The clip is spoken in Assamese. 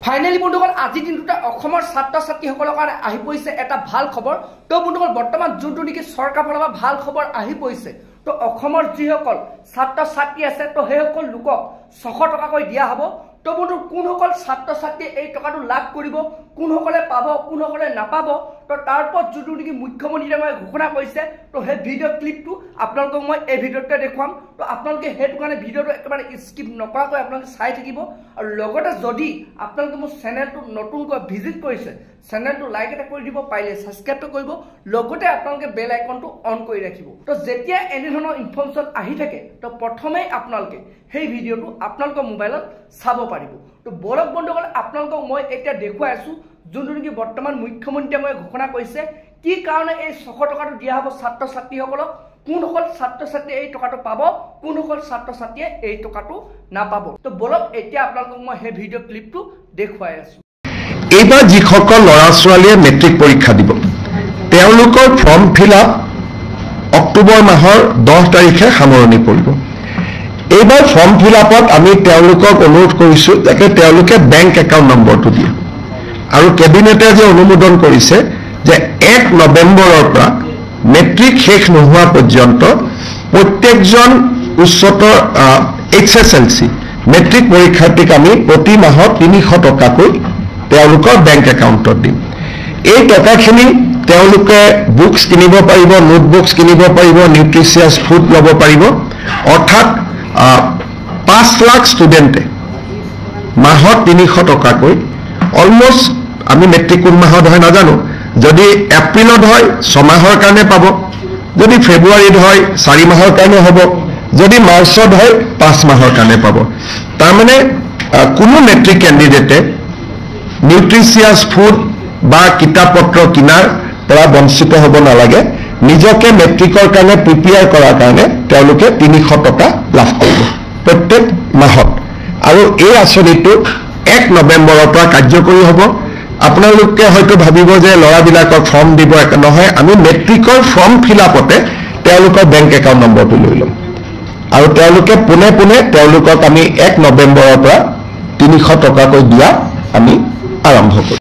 ফাইনালি বন্ধুসকল আজি দিনটোতে অসমৰ ছাত্ৰ ছাত্ৰীসকলৰ কাৰণে আহি পৰিছে এটা ভাল খবৰ। তো বন্ধুসকল বৰ্তমান যোনটো নেকি চৰকাৰ ফালৰ পৰা ভাল খবৰ আহি পৰিছে, তো অসমৰ যিসকল ছাত্ৰ ছাত্ৰী আছে তো সেইসকল লোকক 600 টকাকৈ দিয়া হ'ব। তো বন্ধু কোনসকল ছাত্ৰ ছাত্ৰীয়ে এই টকাটো লাভ কৰিব, কোনসকলে পাব, কোনসকলে নাপাব, তো তাৰ ওপৰত যোনটো নেকি মুখ্যমন্ত্ৰী ডাঙৰীয়াই ঘোষণা কৰিছে, তো সেই ভিডিঅ' ক্লিপটো আপোনালোকক মই এই ভিডিঅ'তে দেখুৱাম। তো আপোনালোকে সেইটো কাৰণে ভিডিঅ'টো একেবাৰে স্কিপ নকৰাকৈ আপোনালোকে চাই থাকিব। আৰু লগতে যদি আপোনালোকে মোৰ চেনেলটো নতুনকৈ ভিজিট কৰিছে, চেনেলটো লাইক এটা কৰি দিব, পাৰিলে ছাবস্ক্ৰাইবটো কৰিব, লগতে আপোনালোকে বেল আইকনটো অন কৰি ৰাখিব। তো যেতিয়া এনে ধৰণৰ ইনফৰমেশ্যন আহি থাকে, তো প্ৰথমেই আপোনালোকে সেই ভিডিঅ'টো আপোনালোকৰ মোবাইলত চাব পাৰিব। তো বলক বন্ধুসকল আপোনালোকক মই এতিয়া দেখুৱাই আছোঁ যোনটো নেকি বৰ্তমান মুখ্যমন্ত্ৰীয়ে মই ঘোষণা কৰিছে কি কাৰণে এই 600 টকাটো দিয়া হ'ব ছাত্ৰ ছাত্ৰীসকলক, কোনসকল ছাত্ৰ ছাত্ৰীয়ে এই টকাটো পাব, কোনসকল ছাত্ৰ ছাত্ৰীয়ে এই টকাটো নাপাব। তো বলক এতিয়া আপোনালোকক মই সেই ভিডিঅ' ক্লিপটো দেখুৱাই আছোঁ। এইবাৰ যিসকল ল'ৰা ছোৱালীয়ে মেট্ৰিক পৰীক্ষা দিব তেওঁলোকৰ ফৰ্ম ফিল আপ অক্টোবৰ মাহৰ 10 তাৰিখে সামৰণি পৰিব। এইবাৰ ফৰ্ম ফিল আপত আমি তেওঁলোকক অনুৰোধ কৰিছোঁ যাতে তেওঁলোকে বেংক একাউণ্ট নম্বৰটো দিয়ে। আৰু কেবিনেটে যে অনুমোদন কৰিছে যে 1 নৱেম্বৰৰ পৰা মেট্ৰিক শেষ নোহোৱা পৰ্যন্ত প্ৰত্যেকজন উচ্চতৰ HSLC মেট্ৰিক পৰীক্ষাৰ্থীক আমি প্ৰতি মাহত 300 টকাকৈ তেওঁলোকৰ বেংক একাউণ্টত দিম। এই টকাখিনি তেওঁলোকে বুকছ কিনিব পাৰিব, নোটবুকছ কিনিব পাৰিব, নিউট্ৰিচিয়াছ ফুড ল'ব পাৰিব। অৰ্থাৎ 5 লাখ ষ্টুডেণ্টে মাহত 300 টকাকৈ অলমষ্ট, আমি মেট্ৰিক কোন মাহত হয় নাজানো, যদি এপ্ৰিলত হয় 6 মাহৰ কাৰণে পাব, যদি ফেব্ৰুৱাৰীত হয় 4 মাহৰ কাৰণে হ'ব, যদি মাৰ্চত হয় 5 মাহৰ কাৰণে পাব। তাৰমানে কোনো মেট্ৰিক কেণ্ডিডেটে নিউট্ৰিচিয়াছ ফুড বা কিতাপ পত্ৰ কিনাৰ পৰা বঞ্চিত হ'ব নালাগে। নিজকে মেট্ৰিকৰ কাৰণে প্ৰিপেয়াৰ কৰাৰ কাৰণে তেওঁলোকে 300 টকা লাভ কৰিব প্ৰত্যেক মাহত। আৰু এই আঁচনিটো 1 নৱেম্বৰৰ পৰা কাৰ্যকৰী হ'ব। আপোনালোকে হয়তো ভাবিব যে ল'ৰাবিলাকক ফৰ্ম দিব, নহয়, আমি মেট্ৰিকৰ ফৰ্ম ফিল আপতে তেওঁলোকৰ বেংক একাউণ্ট নম্বৰটো লৈ ল'ম আৰু তেওঁলোকে পোনে পোনে তেওঁলোকক আমি 1 নৱেম্বৰৰ পৰা 300 টকাকৈ দিয়া আমি আৰম্ভ কৰিম।